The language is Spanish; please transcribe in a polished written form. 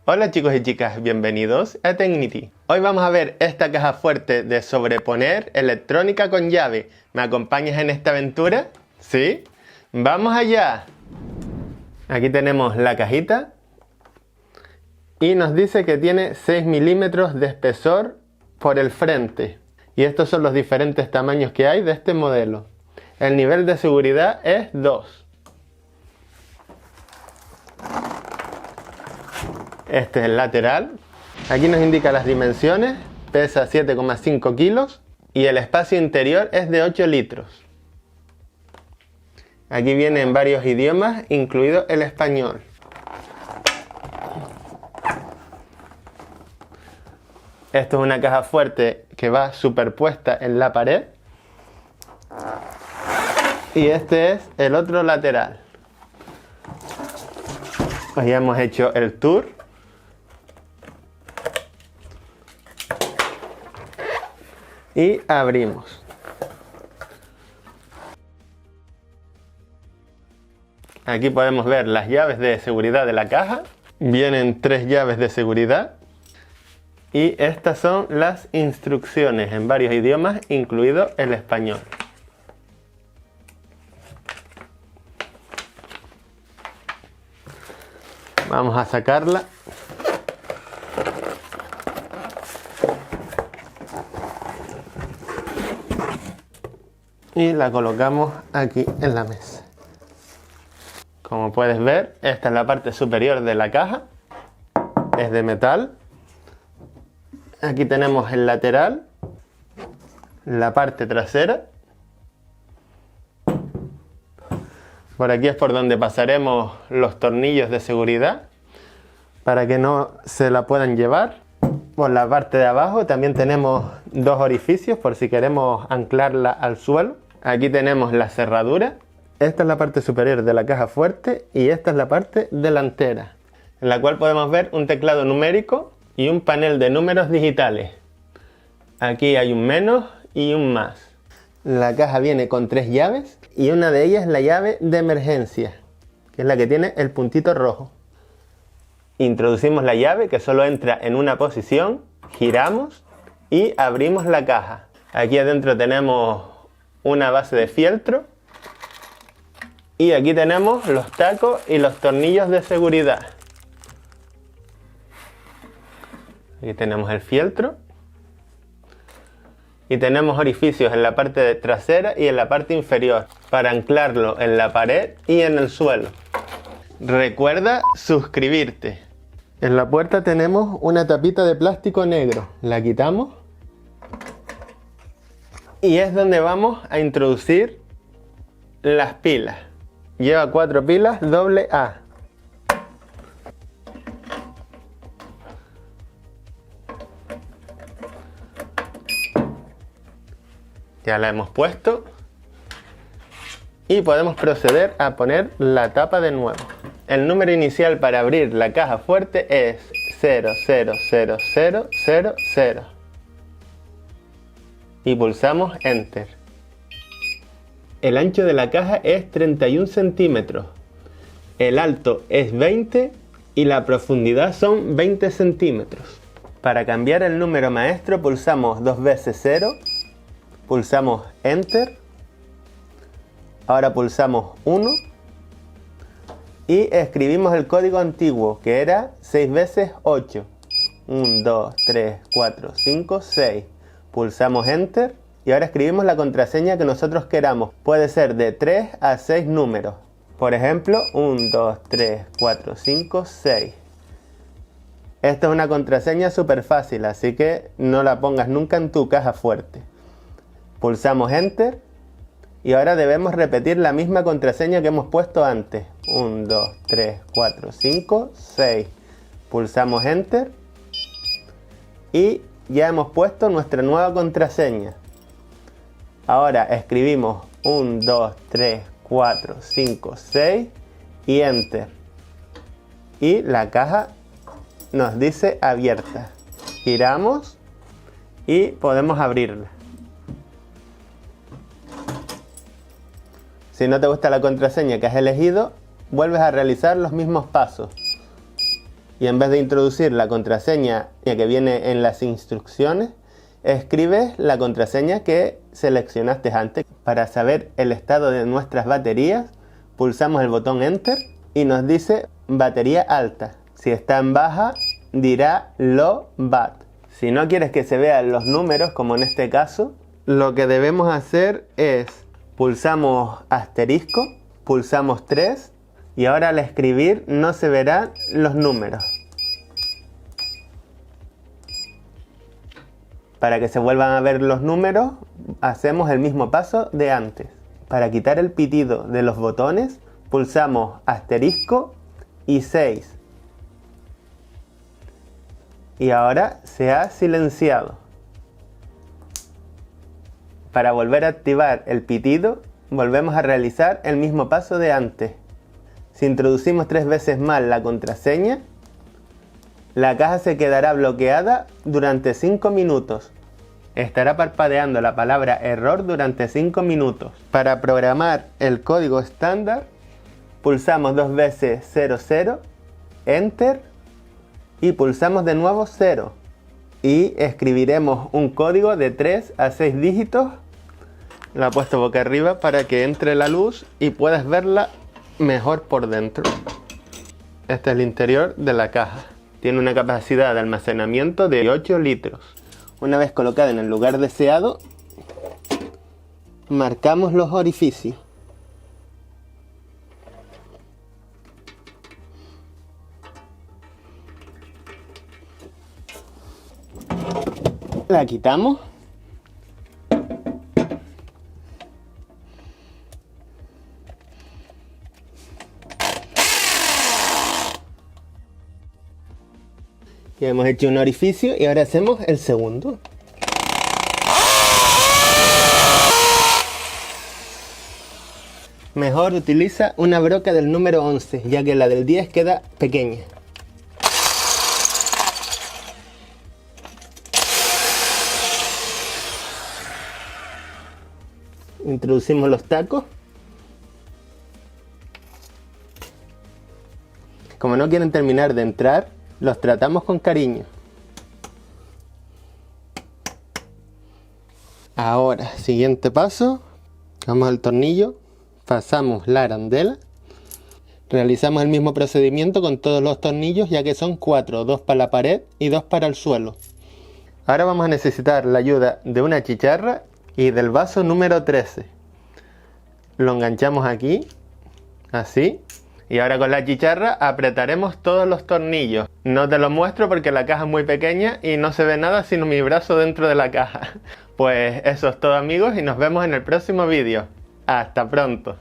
Hola chicos y chicas, bienvenidos a Tecnity. Hoy vamos a ver esta caja fuerte de sobreponer electrónica con llave. ¿Me acompañas en esta aventura? ¿Sí? ¡Vamos allá! Aquí tenemos la cajita y nos dice que tiene 6 milímetros de espesor por el frente. Y estos son los diferentes tamaños que hay de este modelo. El nivel de seguridad es 2. Este es el lateral. Aquí nos indica las dimensiones. Pesa 7,5 kilos y el espacio interior es de 8 litros. Aquí viene en varios idiomas, incluido el español. Esto es una caja fuerte que va superpuesta en la pared. Y este es el otro lateral. Hoy ya hemos hecho el tour. Y abrimos. Aquí podemos ver las llaves de seguridad de la caja. Vienen 3 llaves de seguridad. Y estas son las instrucciones en varios idiomas, incluido el español. Vamos a sacarla. Y la colocamos aquí en la mesa. Como puedes ver, esta es la parte superior de la caja. Es de metal. Aquí tenemos el lateral, la parte trasera. Por aquí es por donde pasaremos los tornillos de seguridad para que no se la puedan llevar. Por la parte de abajo también tenemos 2 orificios por si queremos anclarla al suelo. Aquí tenemos la cerradura. Esta es la parte superior de la caja fuerte y esta es la parte delantera, en la cual podemos ver un teclado numérico y un panel de números digitales. Aquí hay un menos y un más. La caja viene con 3 llaves y una de ellas es la llave de emergencia, que es la que tiene el puntito rojo. Introducimos la llave, que solo entra en una posición, giramos y abrimos la caja. Aquí adentro tenemos una base de fieltro y aquí tenemos los tacos y los tornillos de seguridad. Aquí tenemos el fieltro y tenemos orificios en la parte trasera y en la parte inferior para anclarlo en la pared y en el suelo. Recuerda suscribirte. En la puerta tenemos una tapita de plástico negro. La quitamos y es donde vamos a introducir las pilas. Lleva 4 pilas AA. Ya la hemos puesto y podemos proceder a poner la tapa de nuevo. El número inicial para abrir la caja fuerte es 000000 y pulsamos Enter. El ancho de la caja es 31 centímetros, el alto es 20 y la profundidad son 20 centímetros. Para cambiar el número maestro pulsamos 2 veces 0. Pulsamos Enter, ahora pulsamos 1 y escribimos el código antiguo que era 6 veces 8. 1, 2, 3, 4, 5, 6. Pulsamos Enter y ahora escribimos la contraseña que nosotros queramos. Puede ser de 3 a 6 números. Por ejemplo, 1, 2, 3, 4, 5, 6. Esta es una contraseña súper fácil, así que no la pongas nunca en tu caja fuerte. Pulsamos Enter y ahora debemos repetir la misma contraseña que hemos puesto antes. 1, 2, 3, 4, 5, 6. Pulsamos Enter y ya hemos puesto nuestra nueva contraseña. Ahora escribimos 1, 2, 3, 4, 5, 6 y Enter. Y la caja nos dice abierta. Giramos y podemos abrirla. Si no te gusta la contraseña que has elegido, vuelves a realizar los mismos pasos. y en vez de introducir la contraseña que viene en las instrucciones, escribes la contraseña que seleccionaste antes. Para saber el estado de nuestras baterías, pulsamos el botón Enter y nos dice batería alta. Si está en baja, dirá low bat. Si no quieres que se vean los números, como en este caso, lo que debemos hacer es pulsamos asterisco, pulsamos 3 y ahora al escribir no se verán los números. Para que se vuelvan a ver los números, hacemos el mismo paso de antes. Para quitar el pitido de los botones, pulsamos asterisco y 6. Y ahora se ha silenciado. Para volver a activar el pitido, volvemos a realizar el mismo paso de antes. Si introducimos 3 veces más la contraseña, la caja se quedará bloqueada durante 5 minutos. Estará parpadeando la palabra error durante 5 minutos. Para programar el código estándar, pulsamos 2 veces 00, Enter, y pulsamos de nuevo 0. Y escribiremos un código de 3 a 6 dígitos. La he puesto boca arriba para que entre la luz y puedas verla mejor por dentro. Este es el interior de la caja. Tiene una capacidad de almacenamiento de 8 litros. Una vez colocada en el lugar deseado, marcamos los orificios. La quitamos. Ya hemos hecho un orificio y ahora hacemos el segundo. Mejor utiliza una broca del número 11, ya que la del 10 queda pequeña. Introducimos los tacos. Como no quieren terminar de entrar, los tratamos con cariño. Ahora, siguiente paso, vamos al tornillo, pasamos la arandela, realizamos el mismo procedimiento con todos los tornillos, ya que son 4, 2 para la pared y 2 para el suelo. Ahora vamos a necesitar la ayuda de una chicharra y del vaso número 13. Lo enganchamos aquí, así. Y ahora con la chicharra apretaremos todos los tornillos. No te lo muestro porque la caja es muy pequeña y no se ve nada sino mi brazo dentro de la caja. Pues eso es todo, amigos, y nos vemos en el próximo vídeo. Hasta pronto.